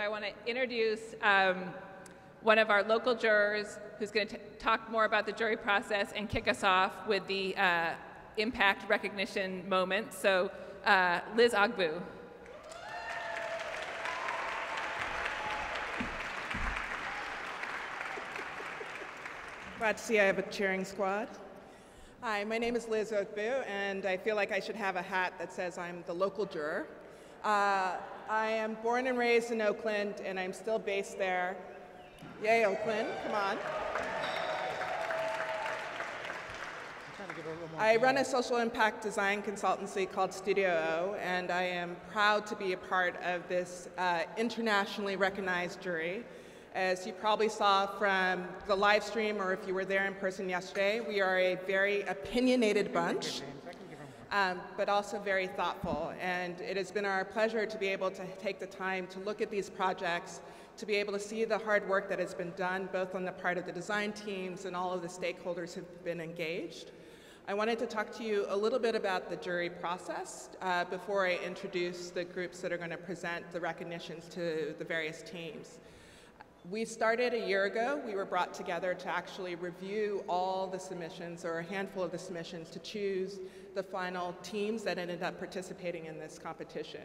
So I want to introduce one of our local jurors who's going to talk more about the jury process and kick us off with the impact recognition moment. So Liz Ogbu. Glad to see I have a cheering squad. Hi, my name is Liz Ogbu, and I feel like I should have a hat that says I'm the local juror. I am born and raised in Oakland, and I'm still based there. Yay, Oakland, come on. I run a social impact design consultancy called Studio O, and I am proud to be a part of this internationally recognized jury. As you probably saw from the live stream, or if you were there in person yesterday, we are a very opinionated bunch, but also very thoughtful. And it has been our pleasure to be able to take the time to look at these projects, to be able to see the hard work that has been done, both on the part of the design teams and all of the stakeholders who have been engaged. I wanted to talk to you a little bit about the jury process before I introduce the groups that are going to present the recognitions to the various teams. We started a year ago. We were brought together to actually review all the submissions, or a handful of the submissions, to choose the final teams that ended up participating in this competition.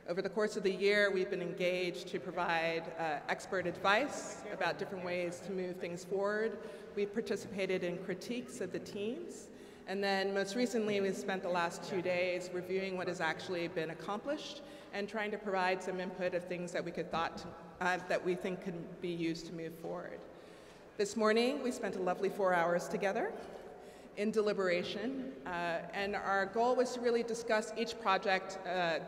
Over the course of the year, we've been engaged to provide expert advice about different ways to move things forward. We've participated in critiques of the teams. And then most recently, we've spent the last 2 days reviewing what has actually been accomplished and trying to provide some input of things that we could that we think can be used to move forward. This morning, we spent a lovely 4 hours together in deliberation, and our goal was to really discuss each project,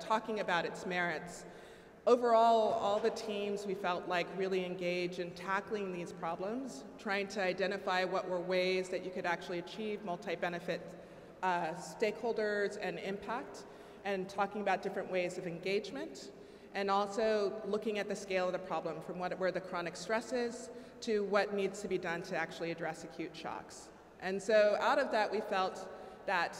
talking about its merits. Overall, all the teams we felt like really engaged in tackling these problems, trying to identify what were ways that you could actually achieve multi-benefit stakeholders and impact, and talking about different ways of engagement, and also looking at the scale of the problem, from where the chronic stress is to what needs to be done to actually address acute shocks. And so out of that, we felt that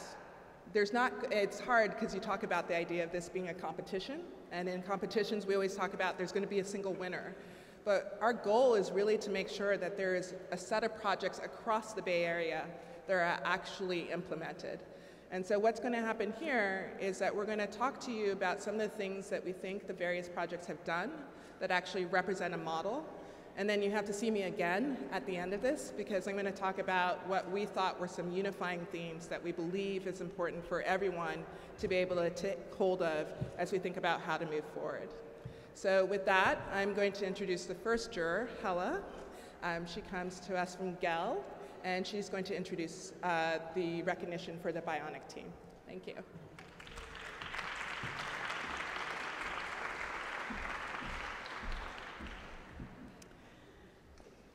it's hard because you talk about the idea of this being a competition, and in competitions we always talk about there's going to be a single winner. But our goal is really to make sure that there is a set of projects across the Bay Area that are actually implemented. And so what's going to happen here is that we're going to talk to you about some of the things that we think the various projects have done that actually represent a model. And then you have to see me again at the end of this, because I'm going to talk about what we thought were some unifying themes that we believe is important for everyone to be able to take hold of as we think about how to move forward. So with that, I'm going to introduce the first juror, Hella. She comes to us from GEL, and she's going to introduce the recognition for the Bionic team. Thank you.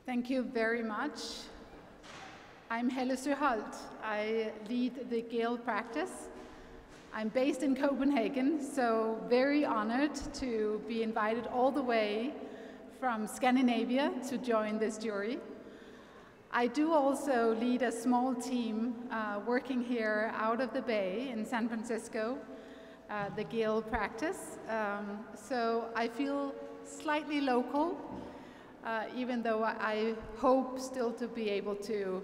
Thank you very much. I'm Helle Søholt. I lead the GEL practice. I'm based in Copenhagen, so very honored to be invited all the way from Scandinavia to join this jury. I do also lead a small team working here out of the Bay in San Francisco, the GEL practice. So I feel slightly local, even though I hope still to be able to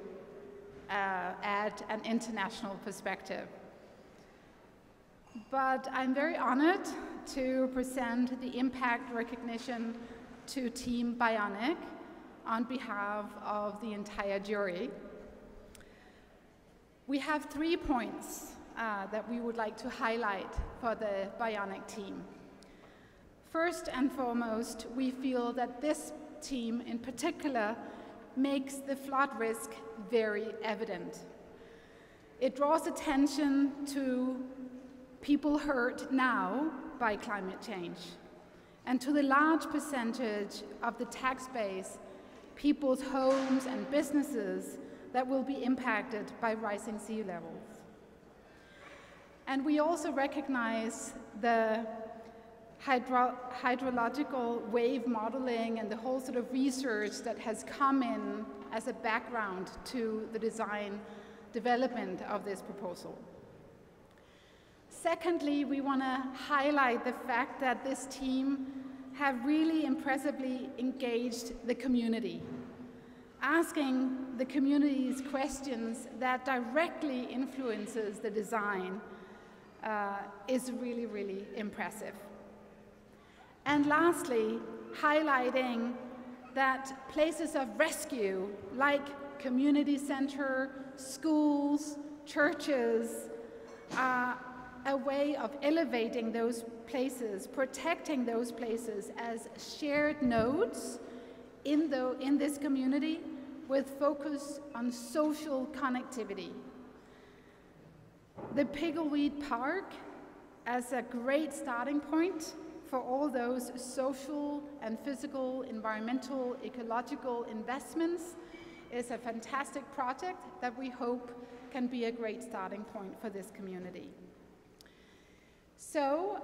add an international perspective. But I'm very honored to present the impact recognition to Team Bionic on behalf of the entire jury. We have 3 points that we would like to highlight for the Bionic team. First and foremost, we feel that this team in particular makes the flood risk very evident. It draws attention to people hurt now by climate change, and to the large percentage of the tax base, people's homes and businesses that will be impacted by rising sea levels. And we also recognize the hydrological wave modeling and the whole sort of research that has come in as a background to the design development of this proposal. Secondly, we want to highlight the fact that this team have really impressively engaged the community. Asking the community's questions that directly influences the design is really, really impressive. And lastly, highlighting that places of rescue, like community center, schools, churches, are a way of elevating those places, protecting those places as shared nodes in this community with focus on social connectivity. The Piggleweed Park as a great starting point for all those social and physical, environmental, ecological investments is a fantastic project that we hope can be a great starting point for this community. So,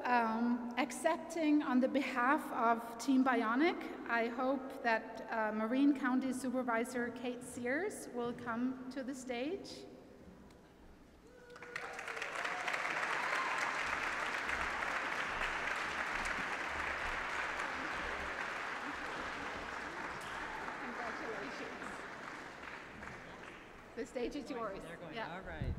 accepting on the behalf of Team Bionic, I hope that Marin County Supervisor Kate Sears will come to the stage. Congratulations. The stage is yours. Yeah. All right.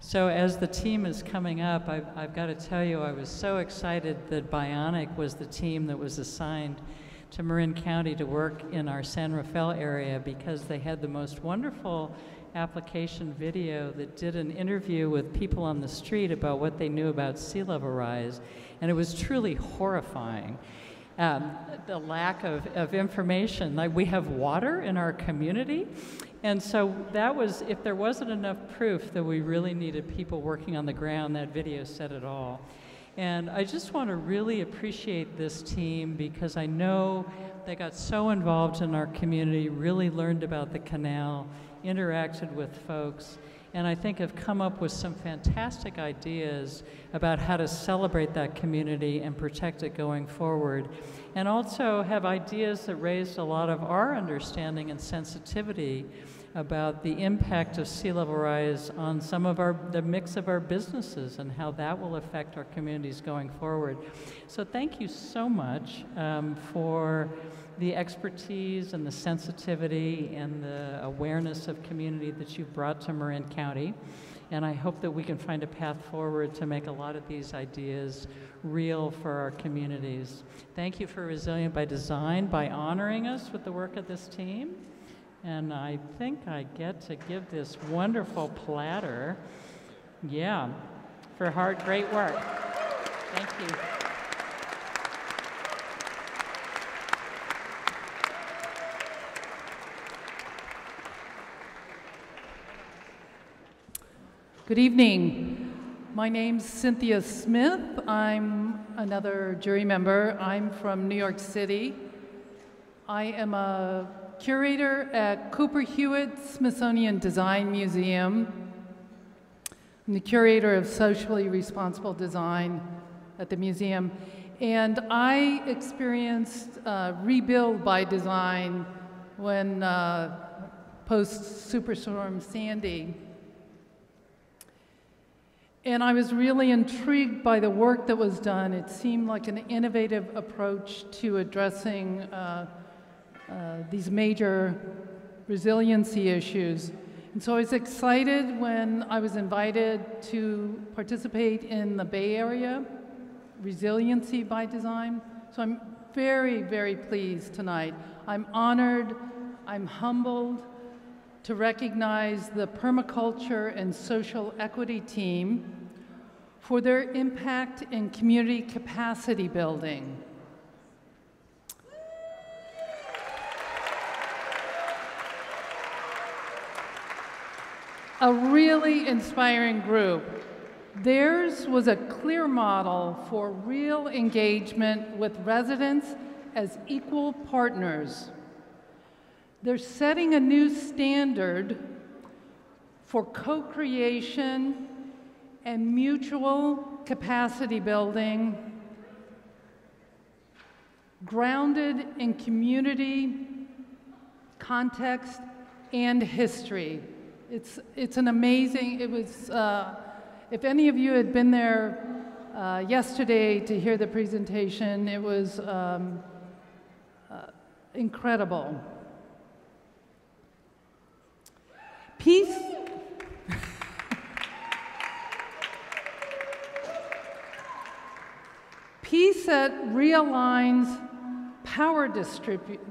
So as the team is coming up, I've got to tell you, I was so excited that Bionic was the team that was assigned to Marin County to work in our San Rafael area, because they had the most wonderful application video that did an interview with people on the street about what they knew about sea level rise, and it was truly horrifying. The lack of information. Like, we have water in our community, and so that was, if there wasn't enough proof that we really needed people working on the ground, that video said it all. And I just want to really appreciate this team, because I know they got so involved in our community, really learned about the canal, interacted with folks, and I think have come up with some fantastic ideas about how to celebrate that community and protect it going forward. And also have ideas that raised a lot of our understanding and sensitivity about the impact of sea level rise on some of the mix of our businesses and how that will affect our communities going forward. So thank you so much for the expertise and the sensitivity and the awareness of community that you've brought to Marin County. And I hope that we can find a path forward to make a lot of these ideas real for our communities. Thank you for Resilient by Design by honoring us with the work of this team. And I think I get to give this wonderful platter, for hard, great work. Thank you. Good evening. My name's Cynthia Smith. I'm another jury member. I'm from New York City. I am a curator at Cooper Hewitt Smithsonian Design Museum. I'm the curator of socially responsible design at the museum. And I experienced rebuild by design when post-Superstorm Sandy. And I was really intrigued by the work that was done. It seemed like an innovative approach to addressing these major resiliency issues. And so I was excited when I was invited to participate in the Bay Area Resiliency by Design. So I'm very, very pleased tonight. I'm honored, I'm humbled to recognize the Permaculture and Social Equity team for their impact in community capacity building. A really inspiring group. Theirs was a clear model for real engagement with residents as equal partners. They're setting a new standard for co-creation and mutual capacity building, grounded in community, context, and history. It's an amazing, it was, if any of you had been there yesterday to hear the presentation. It was incredible. Peace. PSET realigns power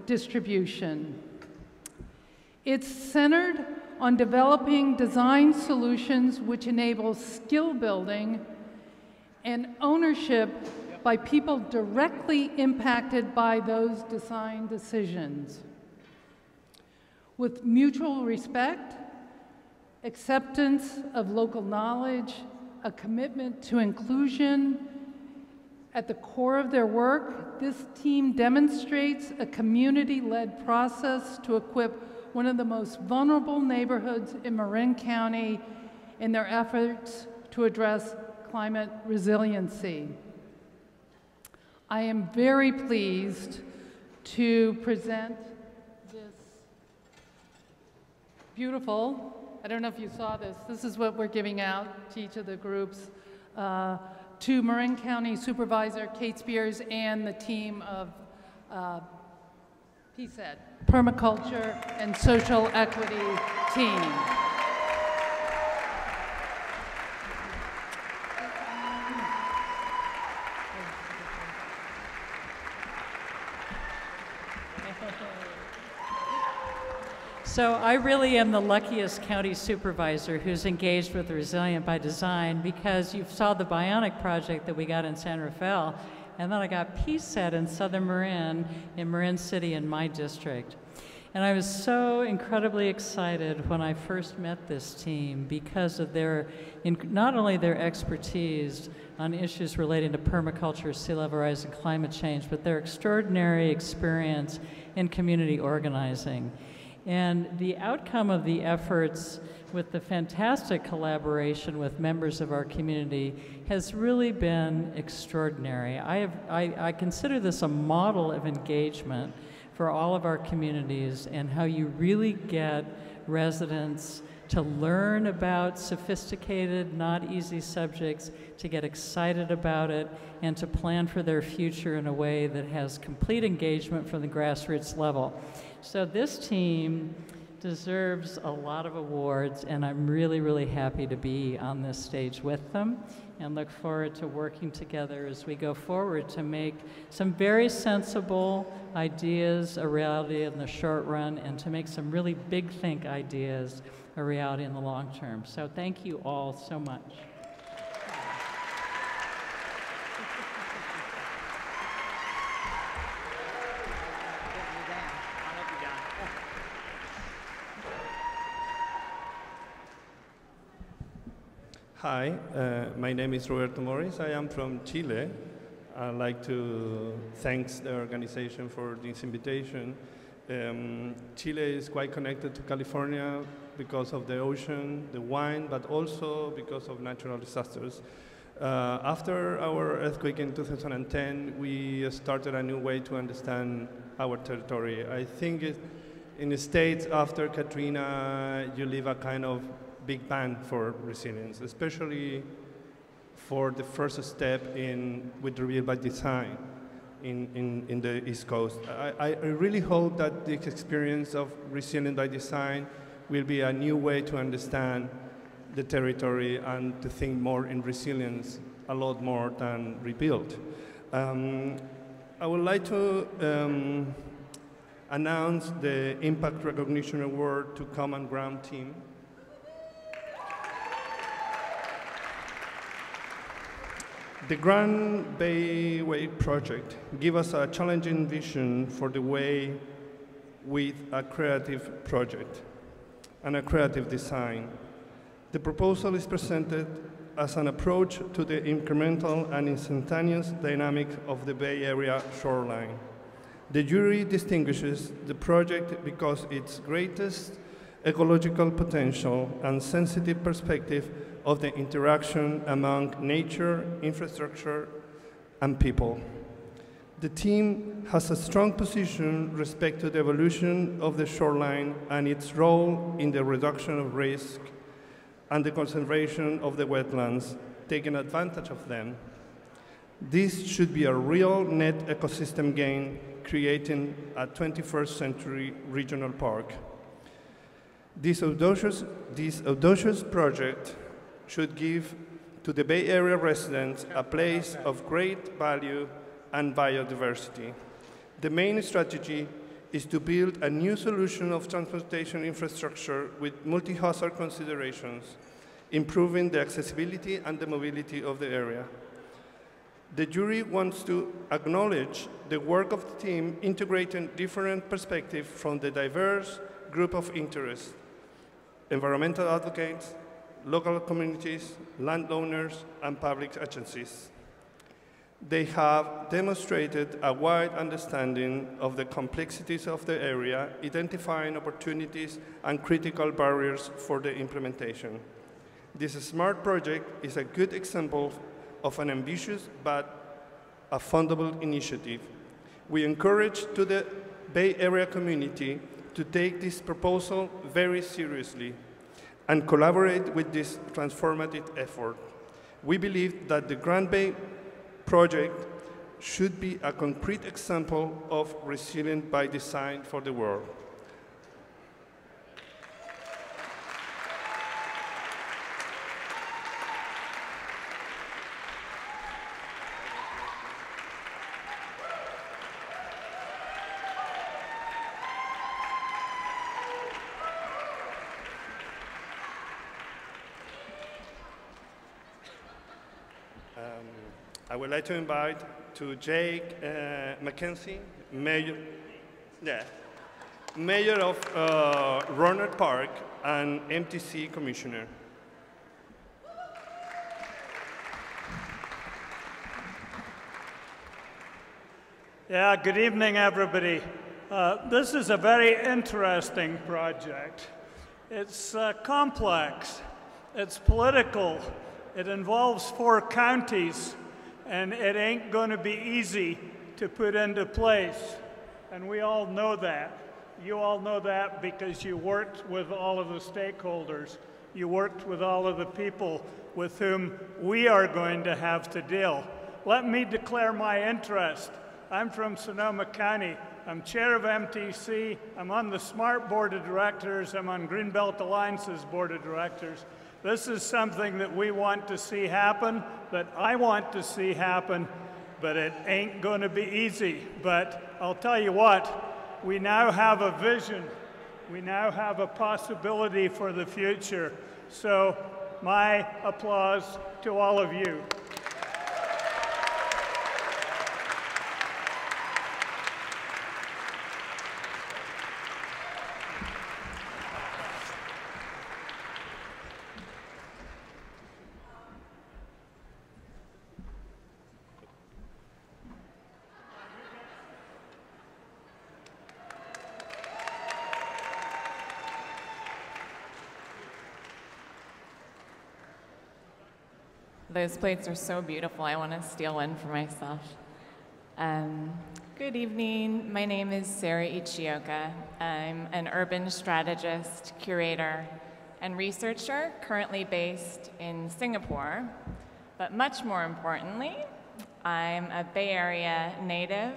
distribution. It's centered on developing design solutions which enable skill building and ownership by people directly impacted by those design decisions. With mutual respect, acceptance of local knowledge, a commitment to inclusion at the core of their work, this team demonstrates a community-led process to equip one of the most vulnerable neighborhoods in Marin County in their efforts to address climate resiliency. I am very pleased to present this beautiful, I don't know if you saw this is what we're giving out to each of the groups, to Marin County Supervisor Kate Spears and the team of PSET, Permaculture and Social Equity team. So I really am the luckiest county supervisor who's engaged with Resilient by Design, because you saw the Bionic project that we got in San Rafael, and then I got PSET in Southern Marin, in Marin City in my district. And I was so incredibly excited when I first met this team because of their, not only their expertise on issues relating to permaculture, sea level rise, and climate change, but their extraordinary experience in community organizing. And the outcome of the efforts with the fantastic collaboration with members of our community has really been extraordinary. I consider this a model of engagement for all of our communities, and how you really get residents to learn about sophisticated, not easy subjects, to get excited about it, and to plan for their future in a way that has complete engagement from the grassroots level. So this team deserves a lot of awards, and I'm really, really happy to be on this stage with them, and look forward to working together as we go forward to make some very sensible ideas a reality in the short run, and to make some really big think ideas a reality in the long term. So thank you all so much. Hi, my name is Roberto Morris. I am from Chile. I'd like to thank the organization for this invitation. Chile is quite connected to California because of the ocean, the wine, but also because of natural disasters. After our earthquake in 2010, we started a new way to understand our territory. I think in the States, after Katrina, you leave a kind of big bang for resilience, especially for the first step with Resilient by Design in the East Coast. I really hope that the experience of Resilient by Design will be a new way to understand the territory and to think more in resilience, a lot more than rebuild. I would like to announce the Impact Recognition Award to Common Ground team. The Grand Bay Way project gives us a challenging vision for the way with a creative project and a creative design. The proposal is presented as an approach to the incremental and instantaneous dynamic of the Bay Area shoreline. The jury distinguishes the project because its greatest ecological potential and sensitive perspective of the interaction among nature, infrastructure, and people. The team has a strong position with respect to the evolution of the shoreline and its role in the reduction of risk and the conservation of the wetlands, taking advantage of them This should be a real net ecosystem gain, creating a 21st century regional park. This audacious project should give to the Bay Area residents a place of great value and biodiversity. The main strategy is to build a new solution of transportation infrastructure with multi-hazard considerations, improving the accessibility and the mobility of the area. The jury wants to acknowledge the work of the team integrating different perspectives from the diverse group of interests: environmental advocates, local communities, landowners, and public agencies. They have demonstrated a wide understanding of the complexities of the area, identifying opportunities and critical barriers for the implementation. This SMART project is a good example of an ambitious but a fundable initiative. We encourage the Bay Area community to take this proposal very seriously and collaborate with this transformative effort. We believe that the Grand Bay project should be a concrete example of resilient by design for the world. I would like to invite to Jake McKenzie, Mayor of Rohnert Park and MTC Commissioner. Yeah, good evening, everybody. This is a very interesting project. It's complex, it's political, it involves 4 counties, and it ain't going to be easy to put into place. And we all know that. You all know that because you worked with all of the stakeholders. You worked with all of the people with whom we are going to have to deal. Let me declare my interest. I'm from Sonoma County. I'm chair of MTC. I'm on the SMART Board of Directors. I'm on Greenbelt Alliance's Board of Directors. This is something that we want to see happen, that I want to see happen, but it ain't going to be easy. But I'll tell you what, we now have a vision. We now have a possibility for the future. So my applause to all of you. Those plates are so beautiful, I want to steal one for myself. Good evening, my name is Sarah Ichioka. I'm an urban strategist, curator, and researcher currently based in Singapore. But much more importantly, I'm a Bay Area native,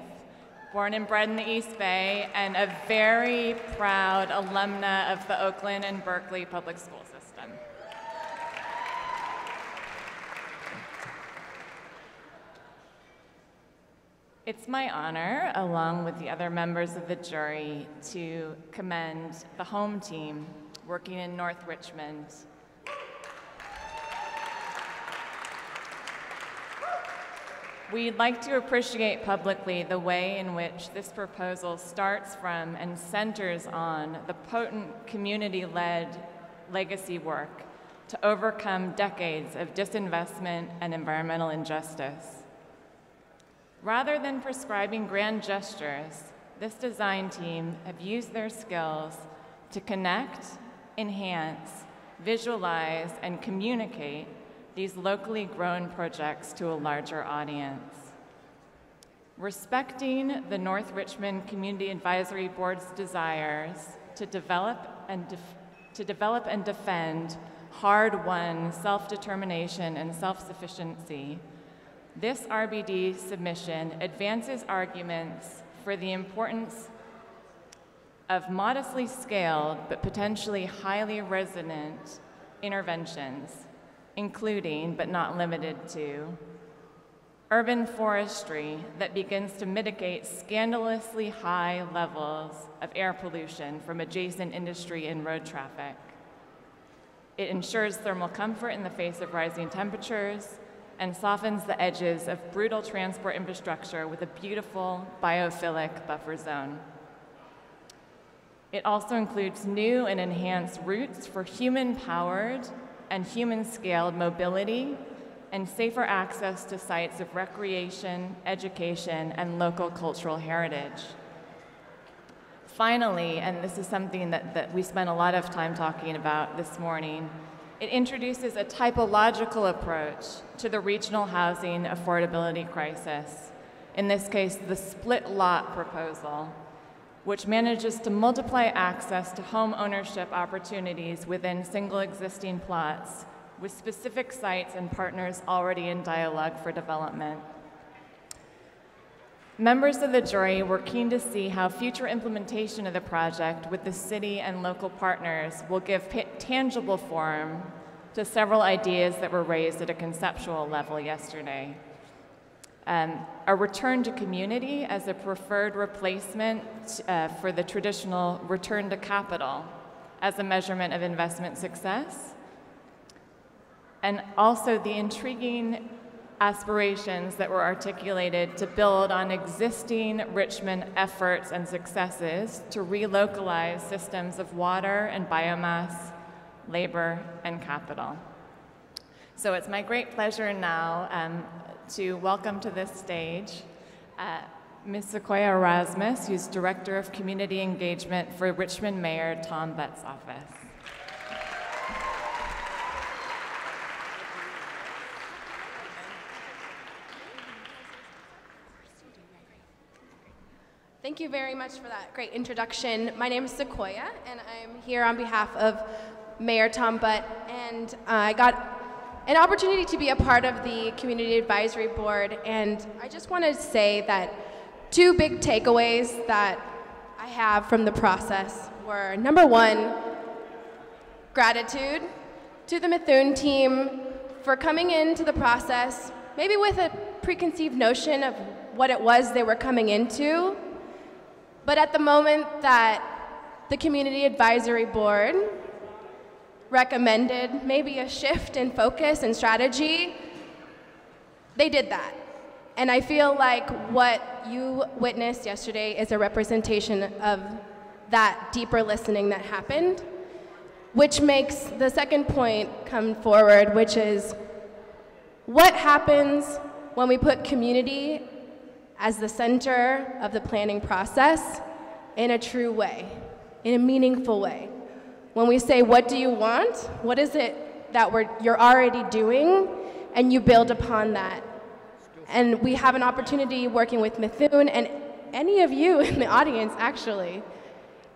born and bred in the East Bay, and a very proud alumna of the Oakland and Berkeley public school system. It's my honor, along with the other members of the jury, to commend the home team working in North Richmond. We'd like to appreciate publicly the way in which this proposal starts from and centers on the potent community-led legacy work to overcome decades of disinvestment and environmental injustice. Rather than prescribing grand gestures, this design team have used their skills to connect, enhance, visualize, and communicate these locally grown projects to a larger audience. Respecting the North Richmond Community Advisory Board's desires to develop and defend hard-won self-determination and self-sufficiency, This RBD submission advances arguments for the importance of modestly scaled but potentially highly resonant interventions, including but not limited to urban forestry that begins to mitigate scandalously high levels of air pollution from adjacent industry and road traffic. It ensures thermal comfort in the face of rising temperatures and softens the edges of brutal transport infrastructure with a beautiful biophilic buffer zone. It also includes new and enhanced routes for human-powered and human-scaled mobility and safer access to sites of recreation, education, and local cultural heritage. Finally, and this is something that we spent a lot of time talking about this morning, it introduces a typological approach to the regional housing affordability crisis, in this case, the split lot proposal, which manages to multiply access to home ownership opportunities within single existing plots with specific sites and partners already in dialogue for development. Members of the jury were keen to see how future implementation of the project with the city and local partners will give tangible form to several ideas that were raised at a conceptual level yesterday. A return to community as a preferred replacement for the traditional return to capital as a measurement of investment success, and also the intriguing aspirations that were articulated to build on existing Richmond efforts and successes to relocalize systems of water and biomass, labor, and capital. So it's my great pleasure now to welcome to this stage Ms. Sequoia Erasmus, who's Director of Community Engagement for Richmond Mayor Tom Butt's office. Thank you very much for that great introduction. My name is Sequoia, and I'm here on behalf of Mayor Tom Butt, and I got an opportunity to be a part of the Community Advisory Board, and I just want to say that two big takeaways that I have from the process were, number one, gratitude to the Methuen team for coming into the process maybe with a preconceived notion of what it was they were coming into, but at the moment that the Community Advisory Board recommended maybe a shift in focus and strategy, they did that. And I feel like what you witnessed yesterday is a representation of that deeper listening that happened, which makes the second point come forward, which is what happens when we put community as the center of the planning process in a true way, in a meaningful way. When we say, what do you want? What is it that you're already doing? And you build upon that. And we have an opportunity working with Methuen and any of you in the audience, actually,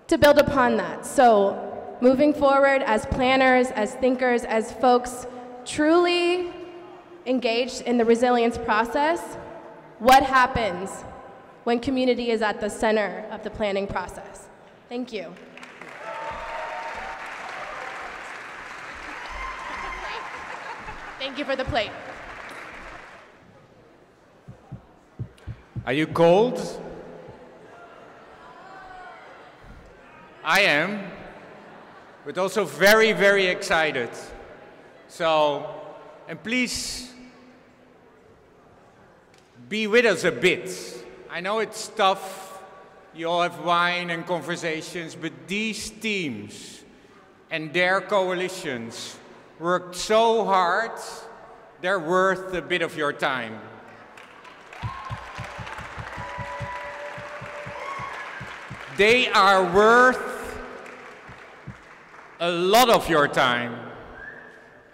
to build upon that. So moving forward as planners, as thinkers, as folks truly engaged in the resilience process, what happens when community is at the center of the planning process? Thank you. Thank you for the plate. Are you cold? I am, but also very, very excited. So, and please be with us a bit. I know it's tough, you all have wine and conversations, but these teams and their coalitions worked so hard, they're worth a bit of your time. They are worth a lot of your time.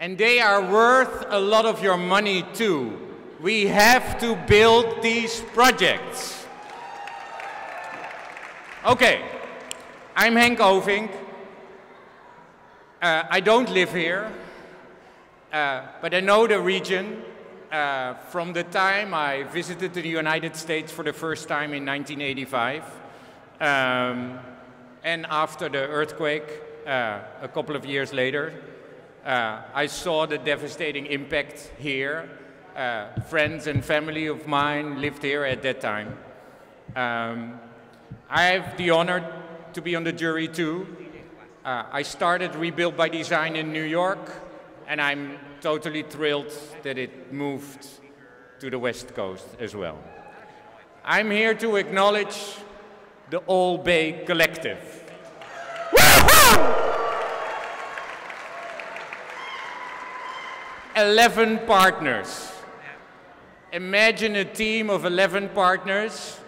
And they are worth a lot of your money too. We have to build these projects. Okay, I'm Henk Ovink. I don't live here, but I know the region. from the time I visited the United States for the first time in 1985. And after the earthquake, a couple of years later, I saw the devastating impact here. Friends and family of mine lived here at that time. I have the honor to be on the jury too. I started Rebuild by Design in New York, and I'm totally thrilled that it moved to the West Coast as well. I'm here to acknowledge the All Bay Collective. 11 partners. Imagine a team of 11 partners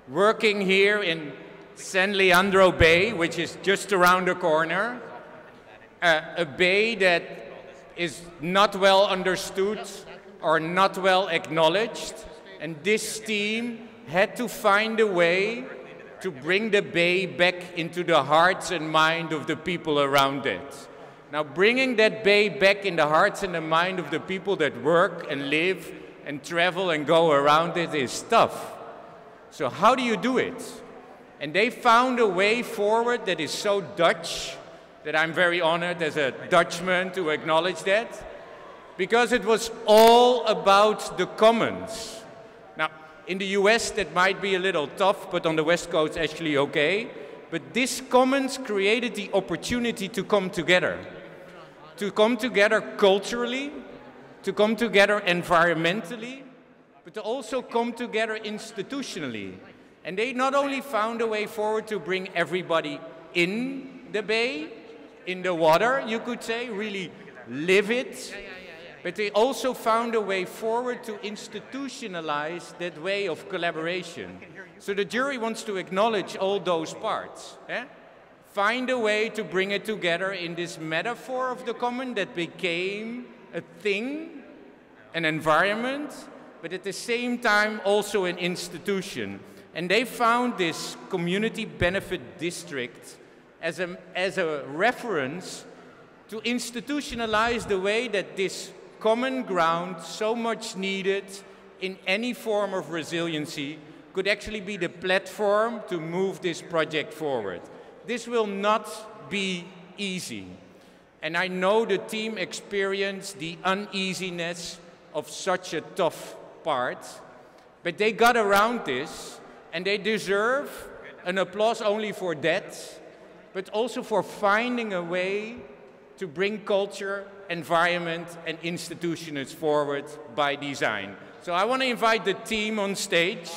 working here in San Leandro Bay, which is just around the corner. A bay that is not well understood or not well acknowledged. And this team had to find a way to bring the bay back into the hearts and mind of the people around it. Now, bringing that bay back in the hearts and the mind of the people that work and live and travel and go around it is tough. So how do you do it? And they found a way forward that is so Dutch that I'm very honored as a Dutchman to acknowledge that, because it was all about the commons. Now, in the US that might be a little tough, but on the West Coast actually okay. But this commons created the opportunity to come together culturally, to come together environmentally, but to also come together institutionally. And they not only found a way forward to bring everybody in the bay, in the water, you could say, really live it, but they also found a way forward to institutionalize that way of collaboration. So the jury wants to acknowledge all those parts. Find a way to bring it together in this metaphor of the common that became a thing, an environment, but at the same time also an institution. And they found this community benefit district as a reference to institutionalize the way that this common ground, so much needed in any form of resiliency, could actually be the platform to move this project forward. This will not be easy. And I know the team experienced the uneasiness of such a tough part, but they got around this, and they deserve an applause only for that, but also for finding a way to bring culture, environment, and institutions forward by design. So I want to invite the team on stage.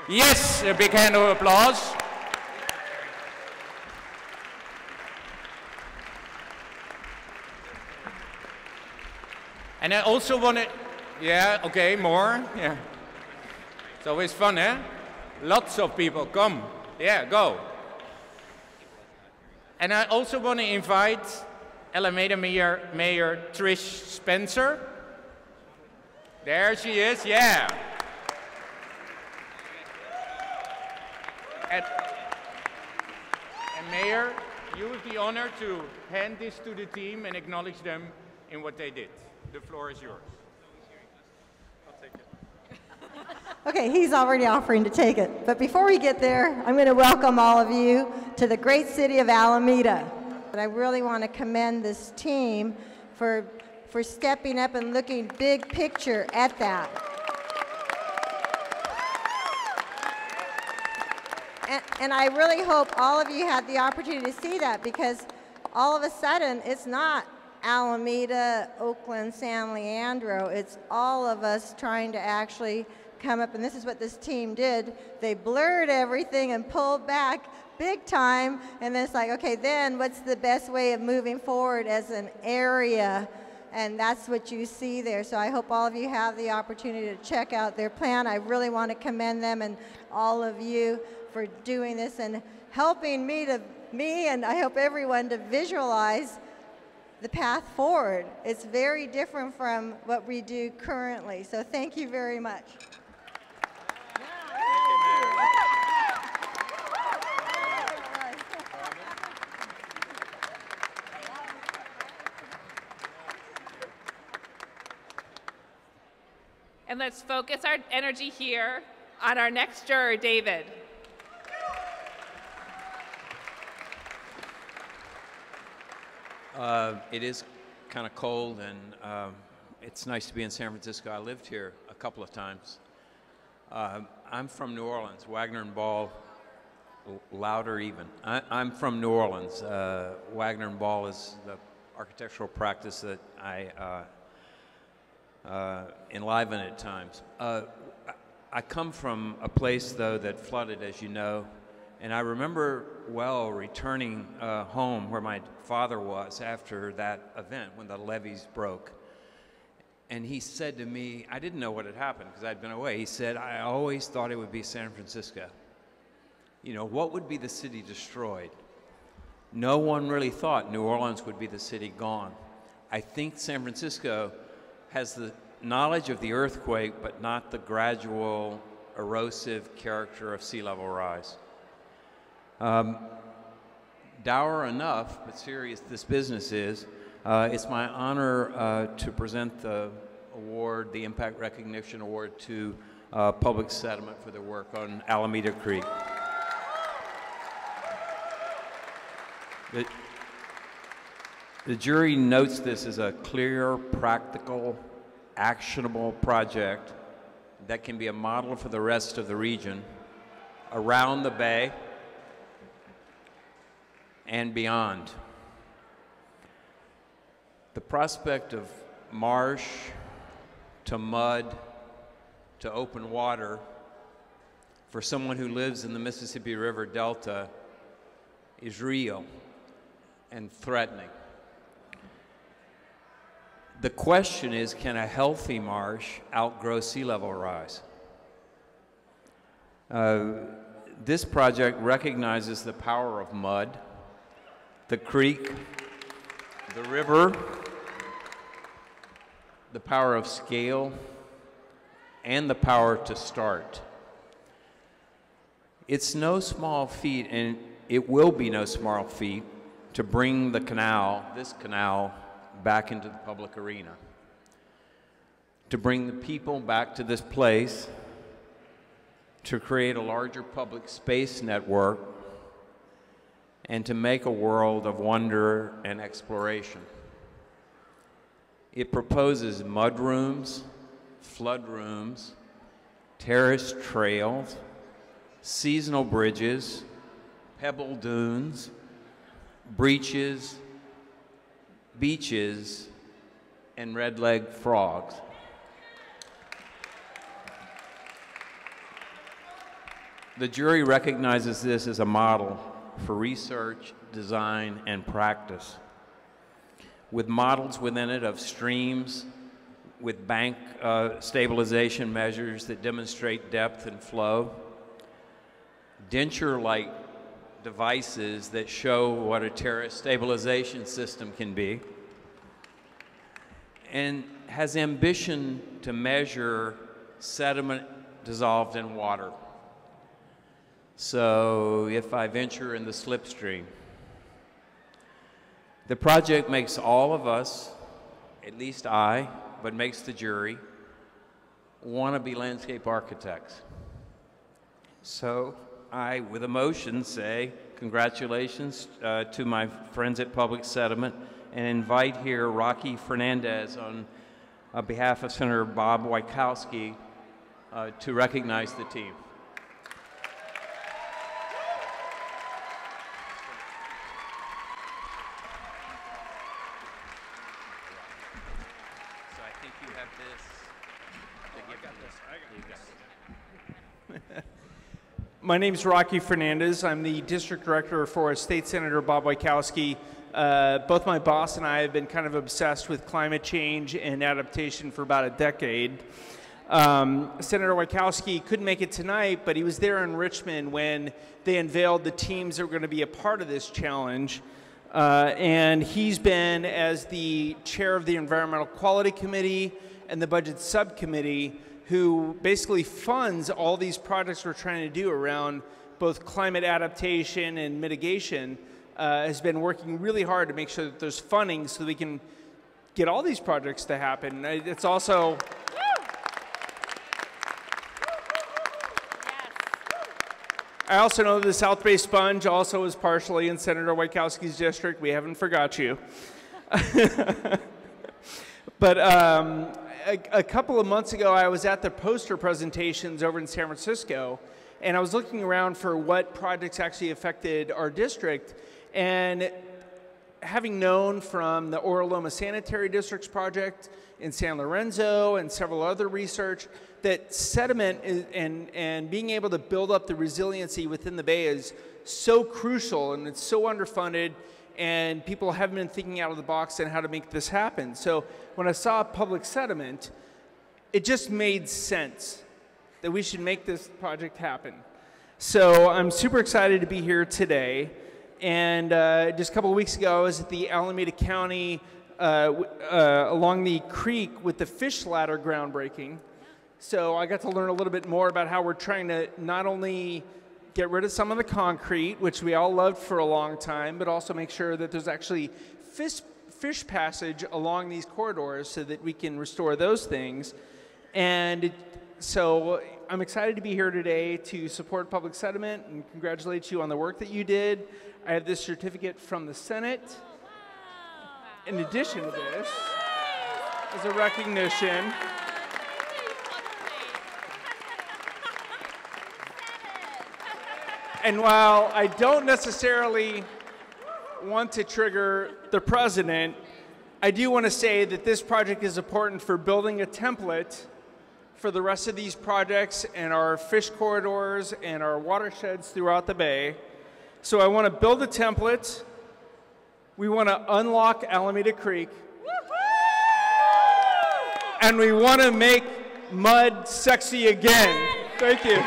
Yes, a big hand of applause. And I also want to, yeah, okay, more, yeah. It's always fun, eh? Lots of people, come, yeah, go. And I also want to invite Alameda Mayor Trish Spencer. There she is, yeah. And Mayor, you have the honor to hand this to the team and acknowledge them in what they did. The floor is yours. I'll take it. Okay, he's already offering to take it. But before we get there, I'm going to welcome all of you to the great city of Alameda. And I really want to commend this team for stepping up and looking big picture at that. And I really hope all of you had the opportunity to see that, because all of a sudden it's not Alameda, Oakland, San Leandro. It's all of us trying to actually come up, and this is what this team did. They blurred everything and pulled back big time, and then it's like, okay, then what's the best way of moving forward as an area? And that's what you see there. So I hope all of you have the opportunity to check out their plan. I really want to commend them and all of you for doing this and helping me and I hope everyone to visualize the path forward. It's very different from what we do currently. So thank you very much. And let's focus our energy here on our next juror, David. It is kind of cold, and it's nice to be in San Francisco. I lived here a couple of times. I'm from New Orleans, Wagner and Ball, louder even. I'm from New Orleans. Wagner and Ball is the architectural practice that I enliven at times. I come from a place, though, that flooded, as you know, and I remember well returning home where my father was after that event when the levees broke. And he said to me, I didn't know what had happened because I'd been away. He said, I always thought it would be San Francisco. You know, what would be the city destroyed? No one really thought New Orleans would be the city gone. I think San Francisco has the knowledge of the earthquake, but not the gradual erosive character of sea level rise. Dour enough, but serious this business is, it's my honor to present the award, the Impact Recognition Award, to Public Sediment for their work on Alameda Creek. The jury notes this as a clear, practical, actionable project that can be a model for the rest of the region around the bay and beyond. The prospect of marsh to mud to open water for someone who lives in the Mississippi River Delta is real and threatening. The question is, can a healthy marsh outgrow sea level rise? This project recognizes the power of mud, the creek, the river, the power of scale, and the power to start. It's no small feat, and it will be no small feat, to bring the canal, this canal, back into the public arena. To bring the people back to this place, to create a larger public space network, and to make a world of wonder and exploration. It proposes mud rooms, flood rooms, terraced trails, seasonal bridges, pebble dunes, breaches, beaches, and red-legged frogs. The jury recognizes this as a model for research, design, and practice, with models within it of streams, with bank stabilization measures that demonstrate depth and flow, denture-like devices that show what a terrace stabilization system can be, and has ambition to measure sediment dissolved in water. So if I venture in the slipstream, the project makes all of us, at least I, but makes the jury, want to be landscape architects. So I, with emotion, say congratulations to my friends at Public Sediment, and invite here Rocky Fernandez on behalf of Senator Bob Wieckowski to recognize the team. So I think you have this. My name is Rocky Fernandez. I'm the district director for State Senator Bob Wieckowski. Both my boss and I have been kind of obsessed with climate change and adaptation for about a decade. Senator Wieckowski couldn't make it tonight, but he was there in Richmond when they unveiled the teams that were going to be a part of this challenge. And he's been, as the chair of the Environmental Quality Committee and the Budget Subcommittee, who basically funds all these projects we're trying to do around both climate adaptation and mitigation, has been working really hard to make sure that there's funding so we can get all these projects to happen. It's also... I also know the South Bay Sponge also is partially in Senator Wojciechowski's district. We haven't forgot you. But a couple of months ago, I was at the poster presentations over in San Francisco, and I was looking around for what projects actually affected our district. And having known from the Oro Loma Sanitary Districts project in San Lorenzo and several other research that sediment and being able to build up the resiliency within the Bay is so crucial, and it's so underfunded, and people haven't been thinking out of the box on how to make this happen. So when I saw public sediment, it just made sense that we should make this project happen. So I'm super excited to be here today. And just a couple of weeks ago, I was at the Alameda County along the creek with the fish ladder groundbreaking. So I got to learn a little bit more about how we're trying to not only get rid of some of the concrete, which we all loved for a long time, but also make sure that there's actually fish passage along these corridors so that we can restore those things. And so I'm excited to be here today to support public sediment and congratulate you on the work that you did. I have this certificate from the Senate. In addition to this, as a recognition, and while I don't necessarily want to trigger the president, I do want to say that this project is important for building a template for the rest of these projects and our fish corridors and our watersheds throughout the Bay. So I want to build a template. We want to unlock Alameda Creek. And we want to make mud sexy again. Thank you.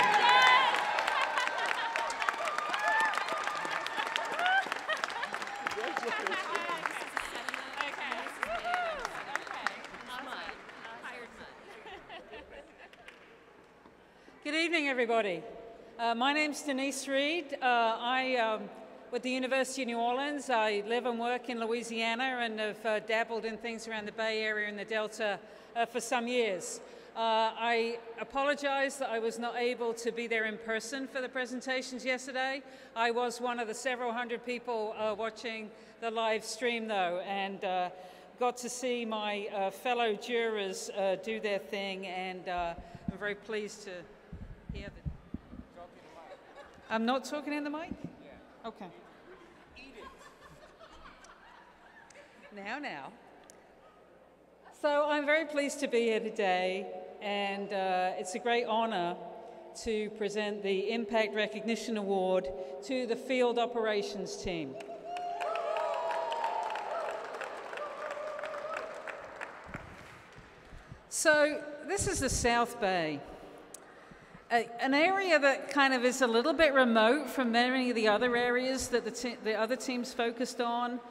Good evening, everybody. My name's Denise Reed. With the University of New Orleans. I live and work in Louisiana and have dabbled in things around the Bay Area and the Delta for some years. I apologize that I was not able to be there in person for the presentations yesterday. I was one of the several hundred people watching the live stream, though, and got to see my fellow jurors do their thing, and I'm very pleased to hear that. I'm not talking in the mic? Yeah. Okay. Eat it. Now. So I'm very pleased to be here today, and it's a great honor to present the Impact Recognition Award to the Field Operations team. So this is the South Bay. An area that kind of is a little bit remote from many of the other areas that the other teams focused on,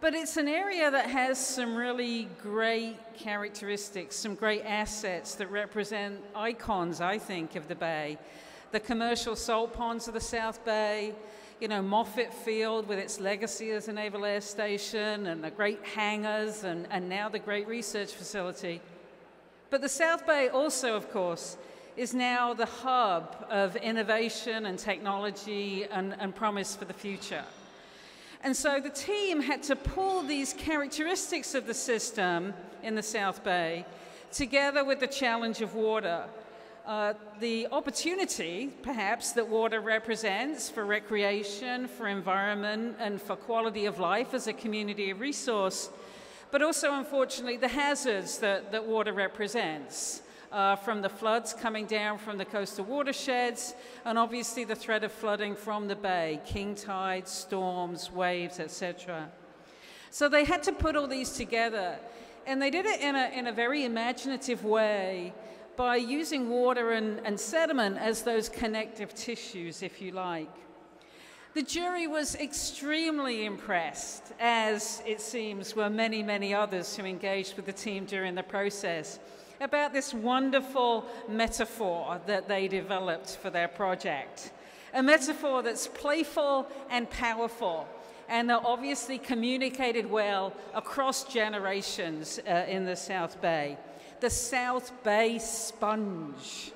but it's an area that has some really great characteristics, some great assets that represent icons, I think, of the Bay. The commercial salt ponds of the South Bay, you know, Moffett Field with its legacy as a Naval Air Station, and the great hangars, and now the great research facility. But the South Bay also, of course, is now the hub of innovation and technology and promise for the future. And so the team had to pull these characteristics of the system in the South Bay together with the challenge of water. The opportunity, perhaps, that water represents for recreation, for environment, and for quality of life as a community of resource, but also, unfortunately, the hazards that water represents. From the floods coming down from the coastal watersheds, and obviously the threat of flooding from the bay, king tides, storms, waves, etc. So they had to put all these together, and they did it in a very imaginative way by using water and sediment as those connective tissues, if you like. The jury was extremely impressed, as it seems were many, many others who engaged with the team during the process, about this wonderful metaphor that they developed for their project. A metaphor that's playful and powerful, and that obviously communicated well across generations in the South Bay. The South Bay Sponge.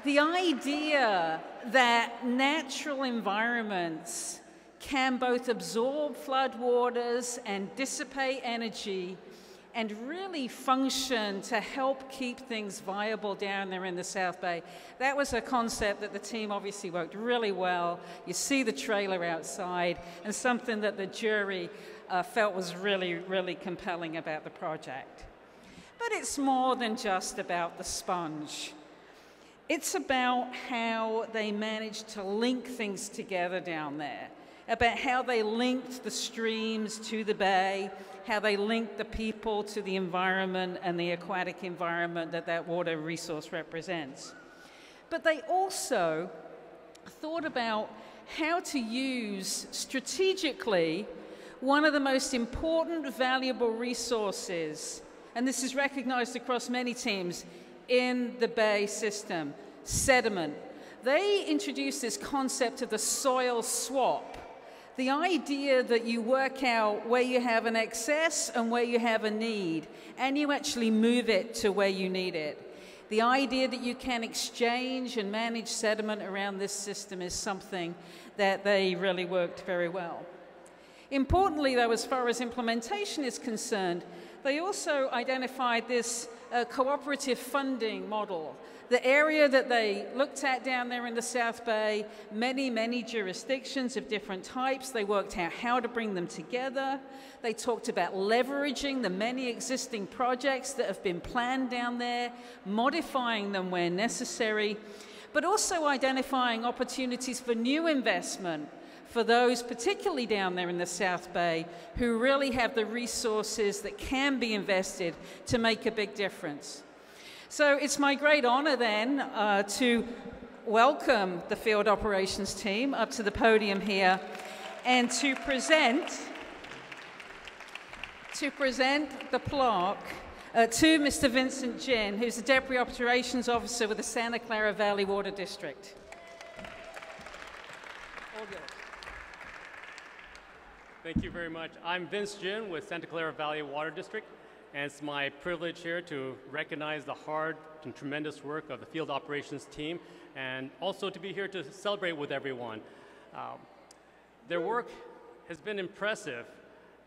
the idea that natural environments can both absorb floodwaters and dissipate energy and really function to help keep things viable down there in the South Bay. That was a concept that the team obviously worked really well. You see the trailer outside, and something that the jury felt was really, really compelling about the project. But it's more than just about the sponge. It's about how they managed to link things together down there, about how they linked the streams to the bay, how they linked the people to the environment and the aquatic environment that that water resource represents. But they also thought about how to use strategically one of the most important, valuable resources, and this is recognized across many teams in the Bay system, sediment. They introduced this concept of the soil swap. The idea that you work out where you have an excess and where you have a need, and you actually move it to where you need it. The idea that you can exchange and manage sediment around this system is something that they really worked very well. Importantly, though, as far as implementation is concerned, they also identified this cooperative funding model. The area that they looked at down there in the South Bay, many jurisdictions of different types, they worked out how to bring them together. They talked about leveraging the many existing projects that have been planned down there, modifying them where necessary, but also identifying opportunities for new investment for those particularly down there in the South Bay who really have the resources that can be invested to make a big difference. So it's my great honor then to welcome the field operations team up to the podium here and to present the plaque to Mr. Vincent Jin, who's the Deputy Operations Officer with the Santa Clara Valley Water District. Thank you very much. I'm Vince Jin with Santa Clara Valley Water District, and it's my privilege here to recognize the hard and tremendous work of the field operations team, and also to be here to celebrate with everyone. Their work has been impressive,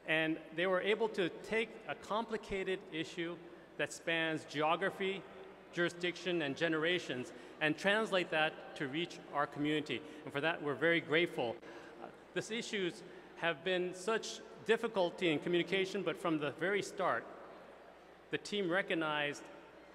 and they were able to take a complicated issue that spans geography, jurisdiction, and generations, and translate that to reach our community. And for that, we're very grateful. These issues have been such difficulty in communication, but from the very start, the team recognized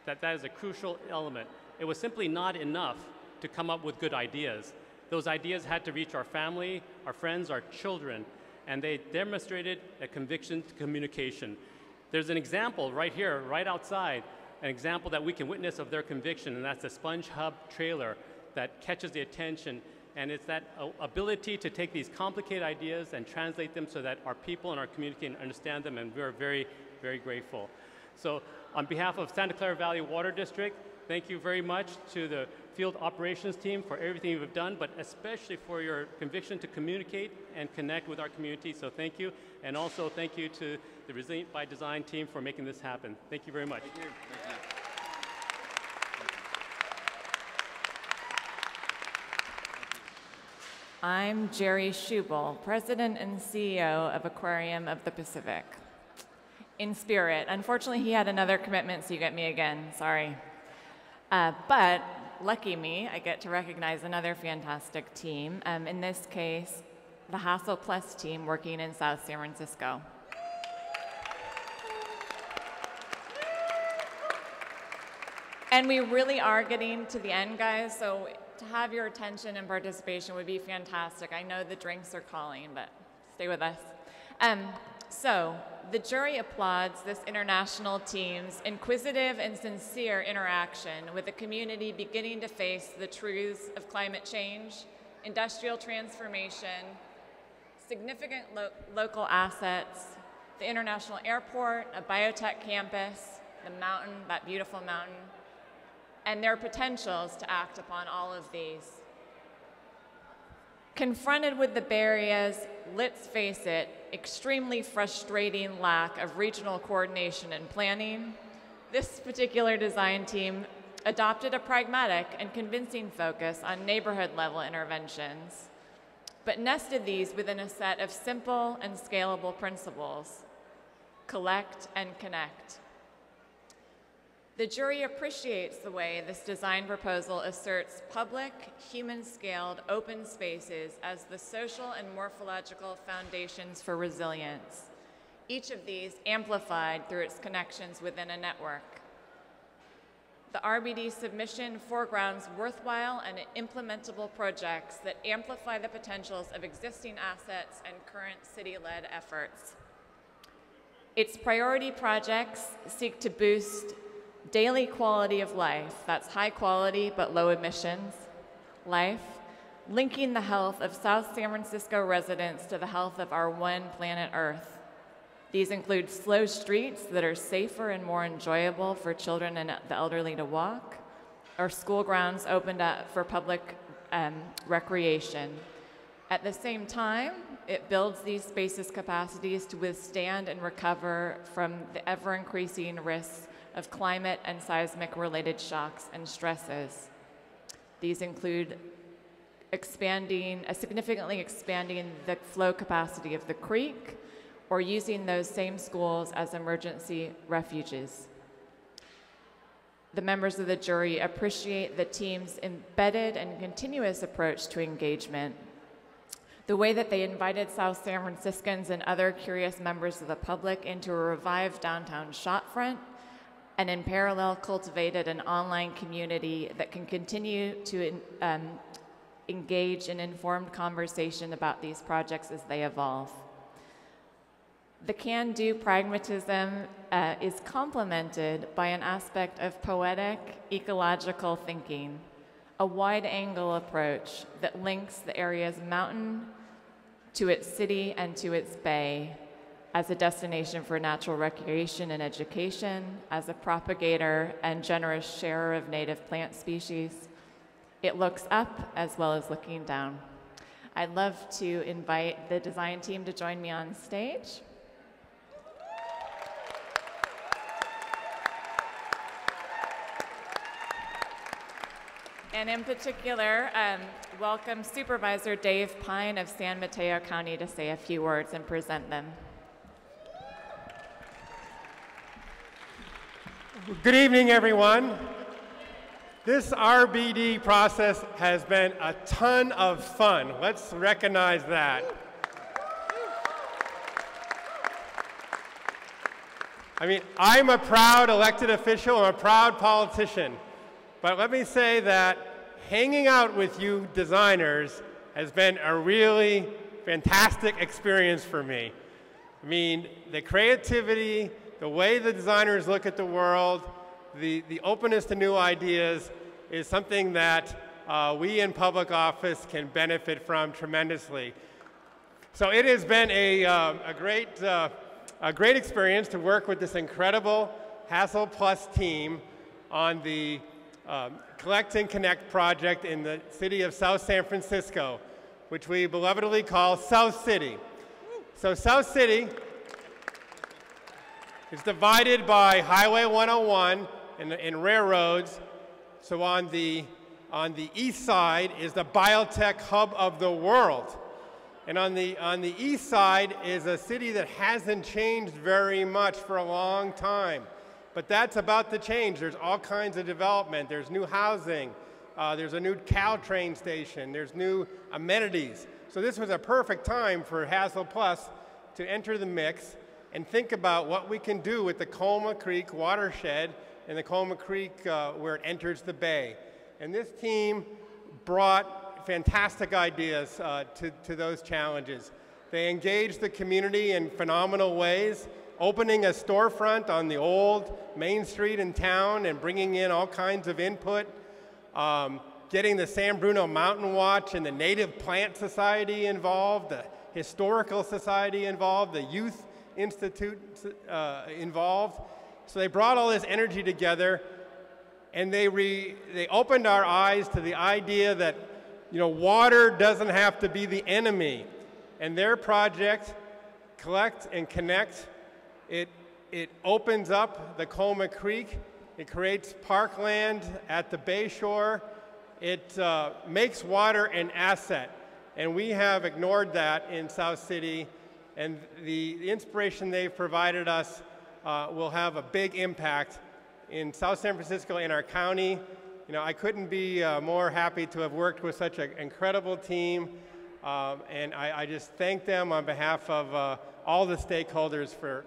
that that is a crucial element. It was simply not enough to come up with good ideas. Those ideas had to reach our family, our friends, our children, and they demonstrated a conviction to communication. There's an example right here, right outside, an example that we can witness of their conviction, and that's the Sponge Hub trailer that catches the attention. And it's that ability to take these complicated ideas and translate them so that our people and our community can understand them, and we're very, very grateful. So on behalf of Santa Clara Valley Water District, thank you very much to the field operations team for everything you've done, but especially for your conviction to communicate and connect with our community. So thank you. And also thank you to the Resilient by Design team for making this happen. Thank you very much. Thank you. Thank you. I'm Jerry Schubel, President and CEO of Aquarium of the Pacific. In spirit. Unfortunately, he had another commitment, so you get me again. Sorry. But lucky me, I get to recognize another fantastic team. In this case, the Hassel Plus team working in South San Francisco. And we really are getting to the end, guys, so to have your attention and participation would be fantastic. I know the drinks are calling, but stay with us. So the jury applauds this international team's inquisitive and sincere interaction with the community beginning to face the truths of climate change, industrial transformation, significant local assets, the international airport, a biotech campus, the mountain, that beautiful mountain, and their potentials to act upon all of these. Confronted with the Bay Area's, let's face it, extremely frustrating lack of regional coordination and planning, this particular design team adopted a pragmatic and convincing focus on neighborhood-level interventions, but nested these within a set of simple and scalable principles: collect and connect. The jury appreciates the way this design proposal asserts public, human-scaled, open spaces as the social and morphological foundations for resilience, each of these amplified through its connections within a network. The RBD submission foregrounds worthwhile and implementable projects that amplify the potentials of existing assets and current city-led efforts. Its priority projects seek to boost daily quality of life, that's high quality but low emissions life, linking the health of South San Francisco residents to the health of our one planet Earth. These include slow streets that are safer and more enjoyable for children and the elderly to walk, or school grounds opened up for public recreation. At the same time, it builds these spaces' capacities to withstand and recover from the ever-increasing risks of climate and seismic-related shocks and stresses. These include significantly expanding the flow capacity of the creek, or using those same schools as emergency refuges. The members of the jury appreciate the team's embedded and continuous approach to engagement, the way that they invited South San Franciscans and other curious members of the public into a revived downtown shopfront, and in parallel cultivated an online community that can continue to engage in informed conversation about these projects as they evolve. The can-do pragmatism is complemented by an aspect of poetic ecological thinking, a wide-angle approach that links the area's mountain to its city and to its bay, as a destination for natural recreation and education, as a propagator and generous sharer of native plant species. It looks up as well as looking down. I'd love to invite the design team to join me on stage. And in particular, welcome Supervisor Dave Pine of San Mateo County to say a few words and present them. Good evening, everyone. This RBD process has been a ton of fun. Let's recognize that. I mean, I'm a proud elected official, I'm a proud politician, but let me say that hanging out with you designers has been a really fantastic experience for me. I mean, the creativity, the way the designers look at the world, the openness to new ideas is something that we in public office can benefit from tremendously. So it has been a great experience to work with this incredible Hassel Plus team on the Collect and Connect project in the city of South San Francisco, which we belovedly call South City. So South City is divided by Highway 101 and railroads. So on the east side is the biotech hub of the world. And on the east side is a city that hasn't changed very much for a long time. But that's about to change. There's all kinds of development. There's new housing. There's a new Caltrain station. There's new amenities. So this was a perfect time for Hassel Plus to enter the mix and think about what we can do with the Colma Creek watershed and the Colma Creek where it enters the bay. And this team brought fantastic ideas to those challenges. They engaged the community in phenomenal ways, opening a storefront on the old Main Street in town and bringing in all kinds of input, getting the San Bruno Mountain Watch and the Native Plant Society involved, the Historical Society involved, the Youth Institute involved. So they brought all this energy together, and they opened our eyes to the idea that, you know, water doesn't have to be the enemy. And their project, Collect and Connect, it opens up the Colma Creek It creates parkland at the Bay Shore. It makes water an asset, and we have ignored that in South City, and the inspiration they've provided us will have a big impact in South San Francisco and our county. You know, I couldn't be more happy to have worked with such an incredible team, and I just thank them on behalf of all the stakeholders for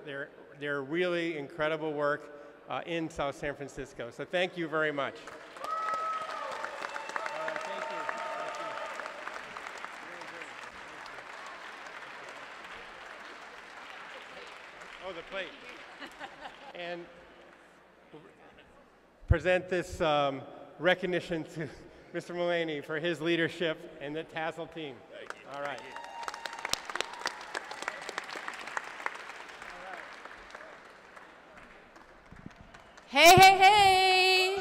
their really incredible work in South San Francisco. So thank you very much. Oh, the plate. And present this recognition to Mr. Mullaney for his leadership and the Tassel team. Thank you. All right. Hey, hey, hey!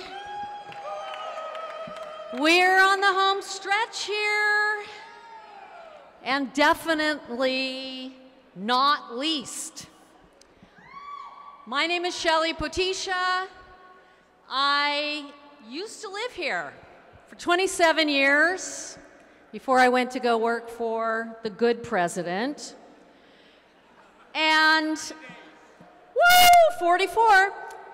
We're on the home stretch here. And definitely not least. My name is Shelley Potisha. I used to live here for 27 years before I went to go work for the good president. And, woo, 44.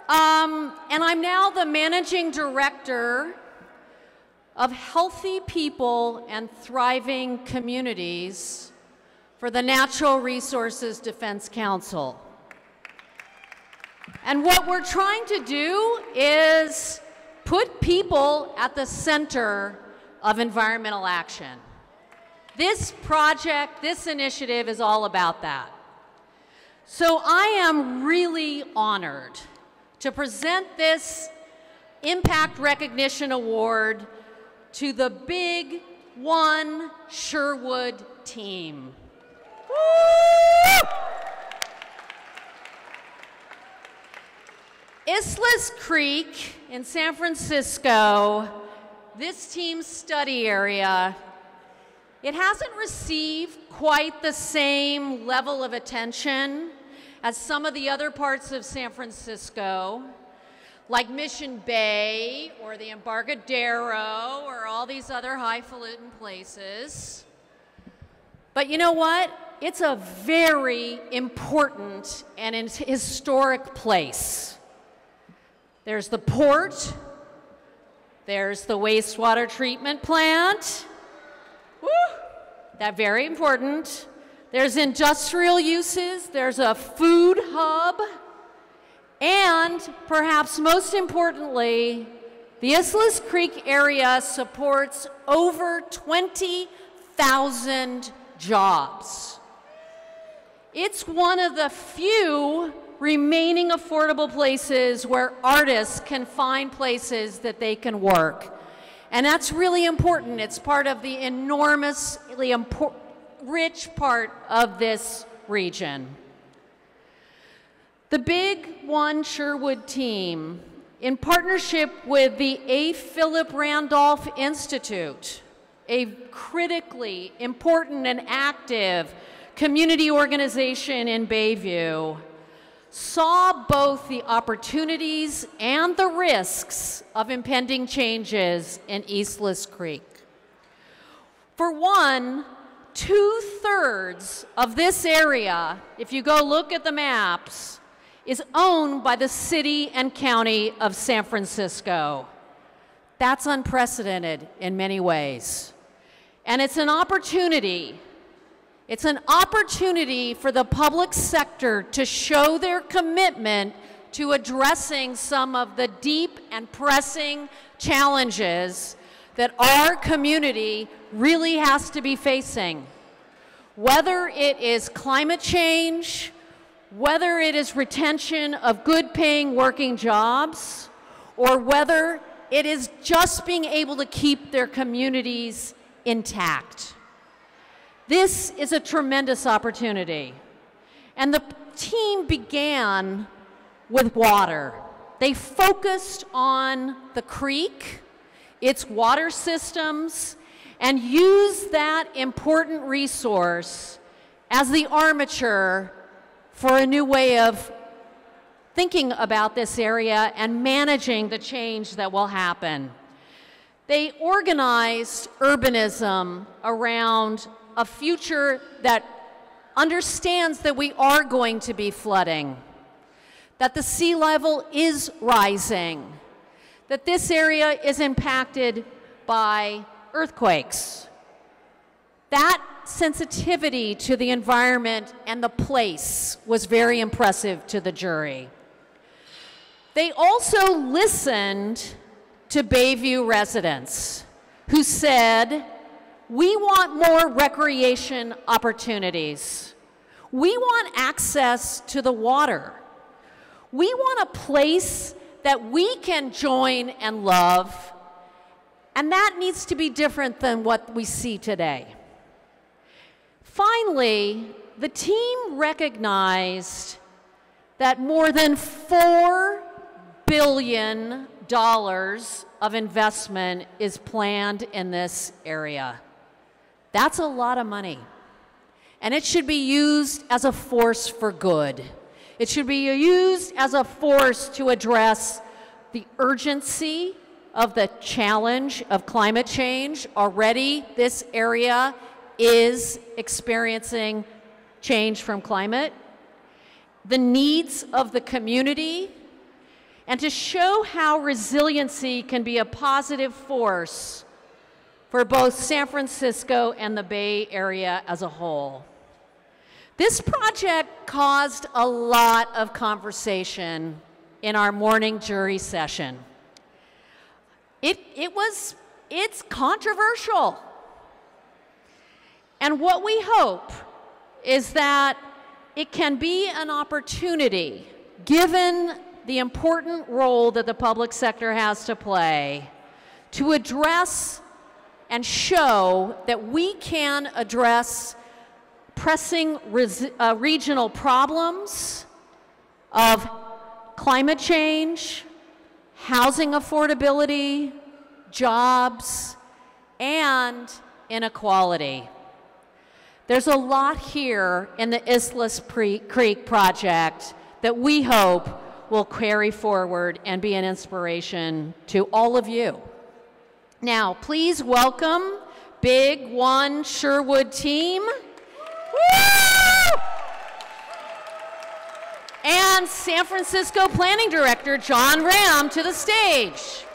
And I'm now the managing director of Healthy People and Thriving Communities for the Natural Resources Defense Council. And what we're trying to do is put people at the center of environmental action. This project, this initiative is all about that. So I am really honored to present this Impact Recognition Award to the Big One Sherwood team. Woo! Islas Creek in San Francisco, this team's study area, it hasn't received quite the same level of attention as some of the other parts of San Francisco, like Mission Bay or the Embarcadero or all these other highfalutin places. But you know what? It's a very important and historic place. There's the port, there's the wastewater treatment plant, woo, that's very important. There's industrial uses, there's a food hub, and perhaps most importantly, the Islas Creek area supports over 20,000 jobs. It's one of the few remaining affordable places where artists can find places that they can work. And that's really important. It's part of the enormously rich part of this region. The Big One Sherwood team, in partnership with the A. Philip Randolph Institute, a critically important and active community organization in Bayview, saw both the opportunities and the risks of impending changes in Islas Creek. For one, 2/3 of this area, if you go look at the maps, is owned by the city and county of San Francisco. That's unprecedented in many ways. And it's an opportunity. It's an opportunity for the public sector to show their commitment to addressing some of the deep and pressing challenges that our community really has to be facing. Whether it is climate change, whether it is retention of good-paying working jobs, or whether it is just being able to keep their communities intact. This is a tremendous opportunity. And the team began with water. They focused on the creek, its water systems, and used that important resource as the armature for a new way of thinking about this area and managing the change that will happen. They organized urbanism around a future that understands that we are going to be flooding, that the sea level is rising, that this area is impacted by earthquakes. That sensitivity to the environment and the place was very impressive to the jury. They also listened to Bayview residents who said, we want more recreation opportunities. We want access to the water. We want a place that we can join and love, and that needs to be different than what we see today. Finally, the team recognized that more than $4 billion of investment is planned in this area. That's a lot of money. And it should be used as a force for good. It should be used as a force to address the urgency of the challenge of climate change. Already, this area is experiencing change from climate, the needs of the community, and to show how resiliency can be a positive force for both San Francisco and the Bay Area as a whole. This project caused a lot of conversation in our morning jury session. It's controversial. And what we hope is that it can be an opportunity, given the important role that the public sector has to play, to address and show that we can address pressing regional problems of climate change, housing affordability, jobs, and inequality. There's a lot here in the Islas Creek project that we hope will carry forward and be an inspiration to all of you. Now, please welcome Big One Sherwood team. Woo! And San Francisco Planning Director John Ram to the stage.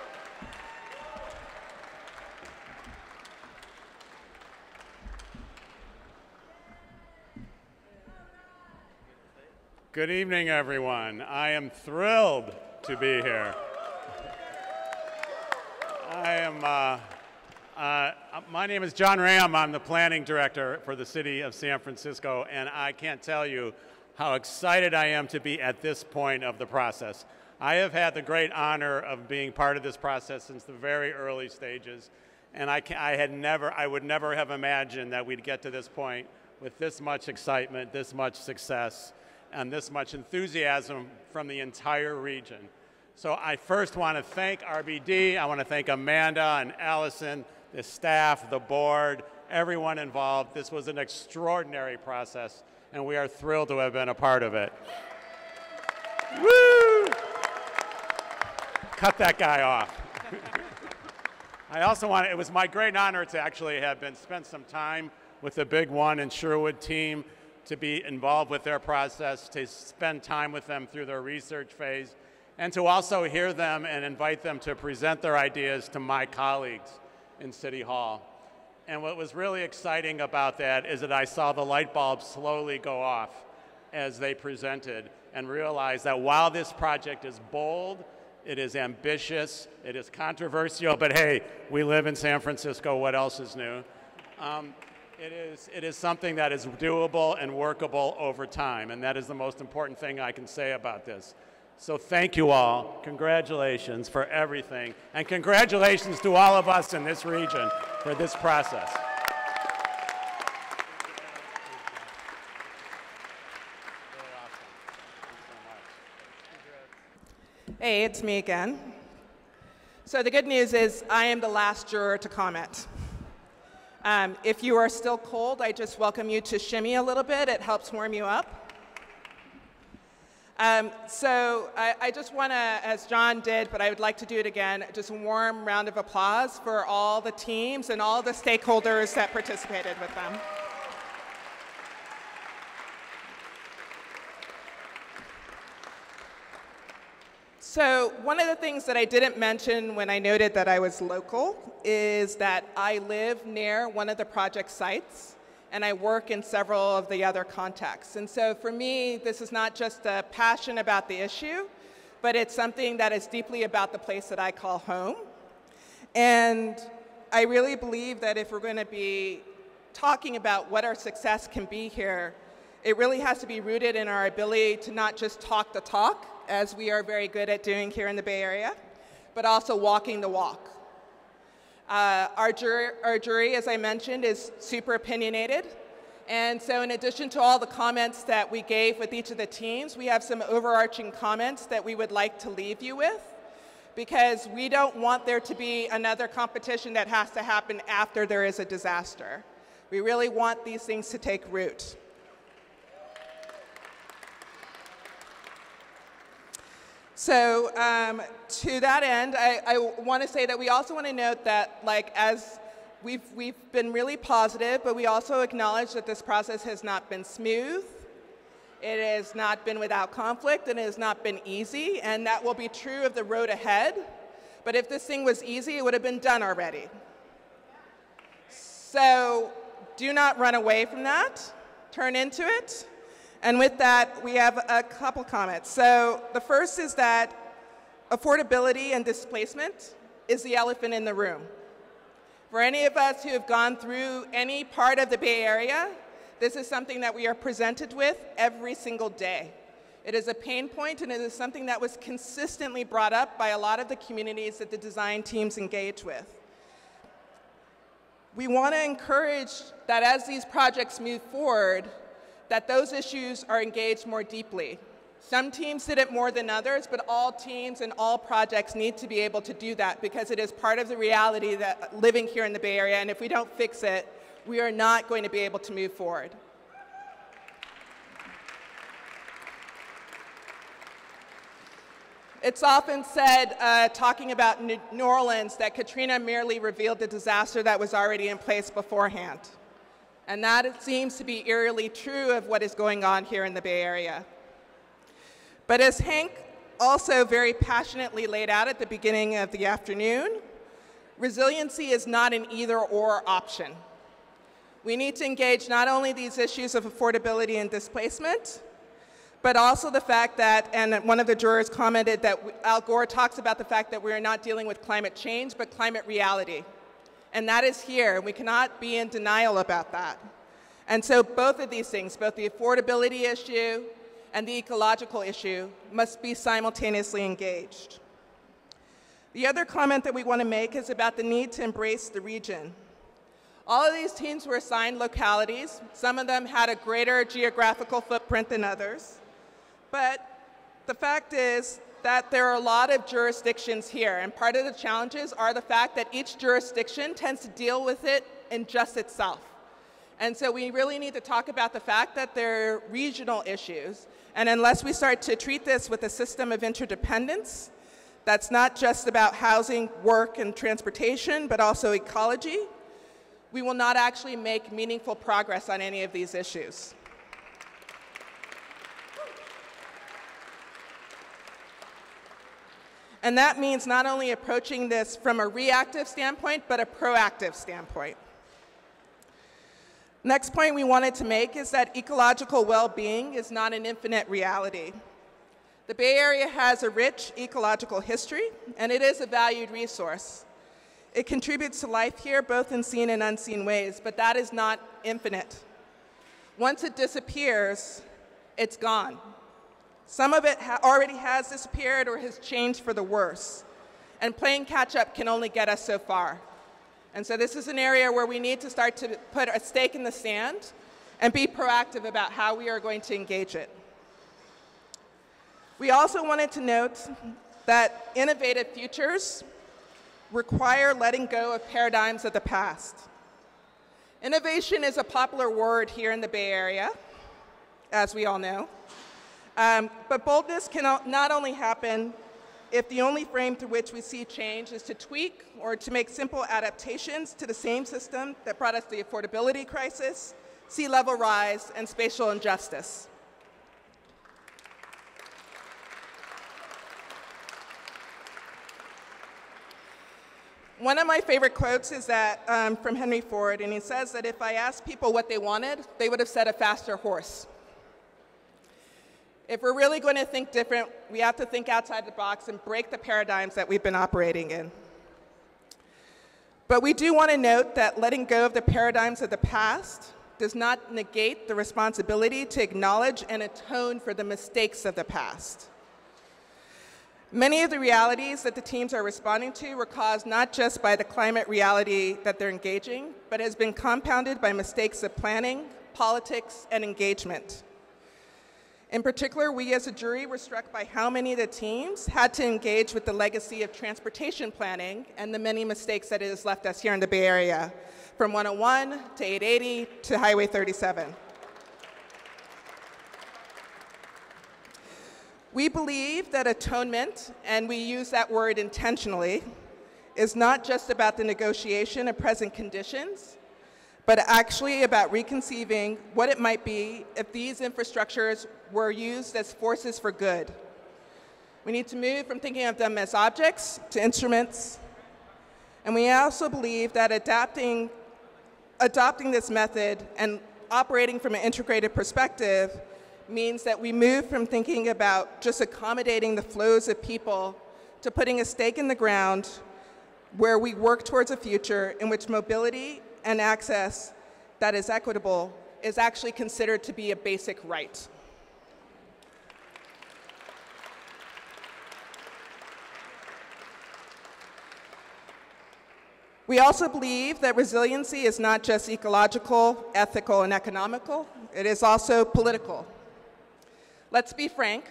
Good evening, everyone. I am thrilled to be here. My name is John Ram. I'm the planning director for the city of San Francisco, and I can't tell you how excited I am to be at this point of the process. I have had the great honor of being part of this process since the very early stages, and I would never have imagined that we'd get to this point with this much excitement, this much success, and this much enthusiasm from the entire region. So I first want to thank RBD, I want to thank Amanda and Allison, the staff, the board, everyone involved. This was an extraordinary process, and we are thrilled to have been a part of it. Woo! Cut that guy off. I also it was my great honor to actually have spent some time with the Big One and Sherwood team, to be involved with their process, to spend time with them through their research phase, and to also hear them and invite them to present their ideas to my colleagues in City Hall. And what was really exciting about that is that I saw the light bulbs slowly go off as they presented, and realized that while this project is bold, it is ambitious, it is controversial, but hey, we live in San Francisco, what else is new? It is something that is doable and workable over time, and that is the most important thing I can say about this. So thank you all. Congratulations for everything, and congratulations to all of us in this region for this process. Hey, it's me again. So the good news is I am the last juror to comment. If you are still cold, I just welcome you to shimmy a little bit. It helps warm you up. So I just want to, as John did, but I would like to do it again, just a warm round of applause for all the teams and all the stakeholders that participated with them. So one of the things that I didn't mention when I noted that I was local is that I live near one of the project sites, and I work in several of the other contexts. And so for me, this is not just a passion about the issue, but it's something that is deeply about the place that I call home. And I really believe that if we're going to be talking about what our success can be here, it really has to be rooted in our ability to not just talk the talk, as we are very good at doing here in the Bay Area, but also walking the walk. Our jury, as I mentioned, is super opinionated. And so in addition to all the comments that we gave with each of the teams, we have some overarching comments that we would like to leave you with, because we don't want there to be another competition that has to happen after there is a disaster. We really want these things to take root. So to that end, I want to say that we also want to note that, like, as we've been really positive, but we also acknowledge that this process has not been smooth. It has not been without conflict, and it has not been easy, and that will be true of the road ahead. But if this thing was easy, it would have been done already. So do not run away from that. Turn into it. And with that, we have a couple comments. So the first is that affordability and displacement is the elephant in the room. For any of us who have gone through any part of the Bay Area, this is something that we are presented with every single day. It is a pain point, and it is something that was consistently brought up by a lot of the communities that the design teams engage with. We want to encourage that as these projects move forward, that those issues are engaged more deeply. Some teams did it more than others, but all teams and all projects need to be able to do that, because it is part of the reality that living here in the Bay Area, and if we don't fix it, we are not going to be able to move forward. It's often said, talking about New Orleans, that Katrina merely revealed the disaster that was already in place beforehand. And that seems to be eerily true of what is going on here in the Bay Area. But as Hank also very passionately laid out at the beginning of the afternoon, resiliency is not an either-or option. We need to engage not only these issues of affordability and displacement, but also the fact that, and one of the jurors commented that Al Gore talks about the fact that we are not dealing with climate change, but climate reality. And that is here, and we cannot be in denial about that. And so both of these things, both the affordability issue and the ecological issue, must be simultaneously engaged. The other comment that we want to make is about the need to embrace the region. All of these teams were assigned localities. Some of them had a greater geographical footprint than others. But the fact is that there are a lot of jurisdictions here, and part of the challenges are the fact that each jurisdiction tends to deal with it in just itself. And so we really need to talk about the fact that there are regional issues, and unless we start to treat this with a system of interdependence, that's not just about housing, work, and transportation, but also ecology, we will not actually make meaningful progress on any of these issues. And that means not only approaching this from a reactive standpoint, but a proactive standpoint. Next point we wanted to make is that ecological well-being is not an infinite reality. The Bay Area has a rich ecological history, and it is a valued resource. It contributes to life here, both in seen and unseen ways, but that is not infinite. Once it disappears, it's gone. Some of it already has disappeared or has changed for the worse. And playing catch-up can only get us so far. And so this is an area where we need to start to put a stake in the sand and be proactive about how we are going to engage it. We also wanted to note that innovative futures require letting go of paradigms of the past. Innovation is a popular word here in the Bay Area, as we all know. But boldness can not only happen if the only frame through which we see change is to tweak or to make simple adaptations to the same system that brought us the affordability crisis, sea level rise, and spatial injustice. One of my favorite quotes is that from Henry Ford, and he says that if I asked people what they wanted, they would have said a faster horse. If we're really going to think different, we have to think outside the box and break the paradigms that we've been operating in. But we do want to note that letting go of the paradigms of the past does not negate the responsibility to acknowledge and atone for the mistakes of the past. Many of the realities that the teams are responding to were caused not just by the climate reality that they're engaging, but has been compounded by mistakes of planning, politics, and engagement. In particular, we as a jury were struck by how many of the teams had to engage with the legacy of transportation planning and the many mistakes that it has left us here in the Bay Area, from 101 to 880 to Highway 37. We believe that atonement, and we use that word intentionally, is not just about the negotiation of present conditions, but actually about reconceiving what it might be if these infrastructures were used as forces for good. We need to move from thinking of them as objects to instruments, and we also believe that adopting this method and operating from an integrated perspective means that we move from thinking about just accommodating the flows of people to putting a stake in the ground where we work towards a future in which mobility and access that is equitable is actually considered to be a basic right. We also believe that resiliency is not just ecological, ethical, and economical, it is also political. Let's be frank,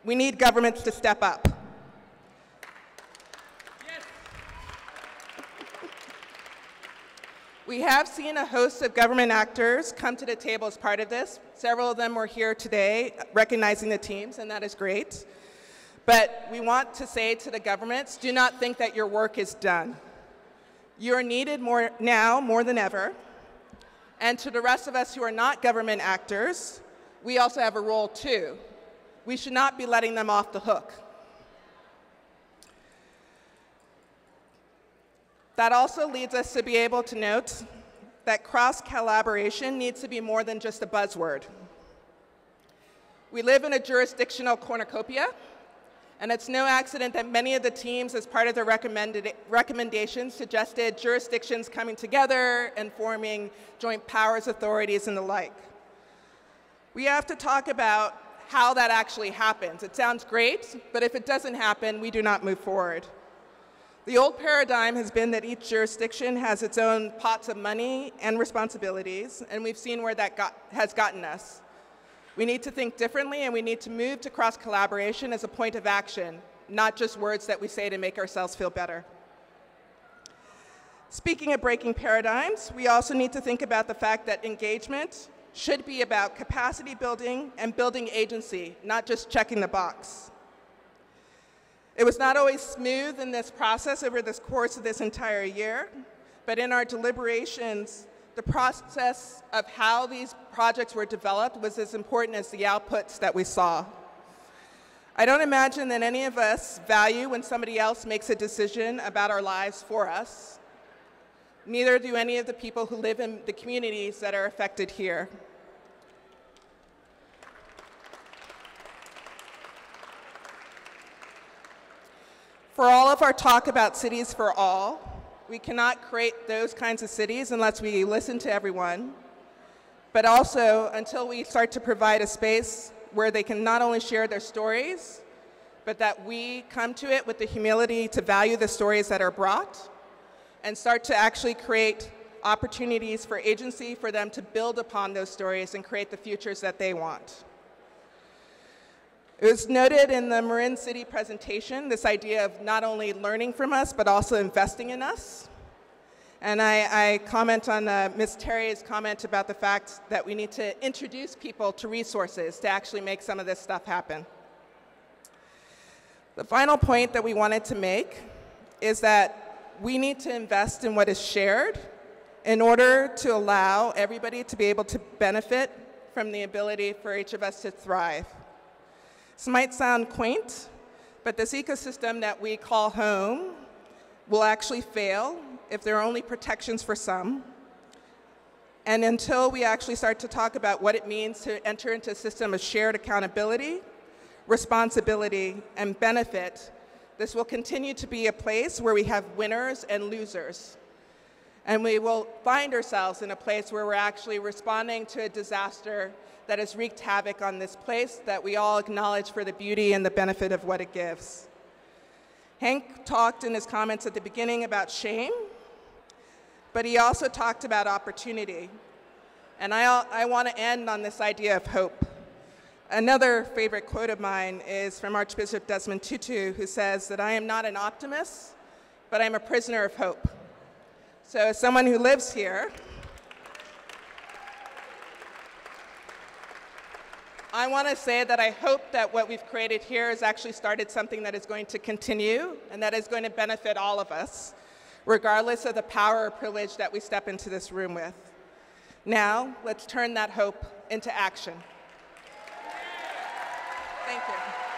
we need governments to step up. We have seen a host of government actors come to the table as part of this. Several of them were here today recognizing the teams, and that is great. But we want to say to the governments, do not think that your work is done. You are needed more now more than ever. And to the rest of us who are not government actors, we also have a role too. We should not be letting them off the hook. That also leads us to be able to note that cross-collaboration needs to be more than just a buzzword. We live in a jurisdictional cornucopia, and it's no accident that many of the teams, as part of their recommendations, suggested jurisdictions coming together and forming joint powers authorities and the like. We have to talk about how that actually happens. It sounds great, but if it doesn't happen, we do not move forward. The old paradigm has been that each jurisdiction has its own pots of money and responsibilities, and we've seen where that has gotten us. We need to think differently, and we need to move to cross-collaboration as a point of action, not just words that we say to make ourselves feel better. Speaking of breaking paradigms, we also need to think about the fact that engagement should be about capacity building and building agency, not just checking the box. It was not always smooth in this process over the course of this entire year, but in our deliberations, the process of how these projects were developed was as important as the outputs that we saw. I don't imagine that any of us value when somebody else makes a decision about our lives for us. Neither do any of the people who live in the communities that are affected here. For all of our talk about cities for all, we cannot create those kinds of cities unless we listen to everyone, but also until we start to provide a space where they can not only share their stories, but that we come to it with the humility to value the stories that are brought and start to actually create opportunities for agency for them to build upon those stories and create the futures that they want. It was noted in the Marin City presentation, this idea of not only learning from us, but also investing in us. And I comment on Ms. Terry's comment about the fact that we need to introduce people to resources to actually make some of this stuff happen. The final point that we wanted to make is that we need to invest in what is shared in order to allow everybody to be able to benefit from the ability for each of us to thrive. This might sound quaint, but this ecosystem that we call home will actually fail if there are only protections for some. And until we actually start to talk about what it means to enter into a system of shared accountability, responsibility, and benefit, this will continue to be a place where we have winners and losers. And we will find ourselves in a place where we're actually responding to a disaster that has wreaked havoc on this place that we all acknowledge for the beauty and the benefit of what it gives. Hank talked in his comments at the beginning about shame, but he also talked about opportunity. And I want to end on this idea of hope. Another favorite quote of mine is from Archbishop Desmond Tutu, who says that I am not an optimist, but I'm a prisoner of hope. So as someone who lives here, I want to say that I hope that what we've created here has actually started something that is going to continue and that is going to benefit all of us, regardless of the power or privilege that we step into this room with. Now, let's turn that hope into action. Thank you.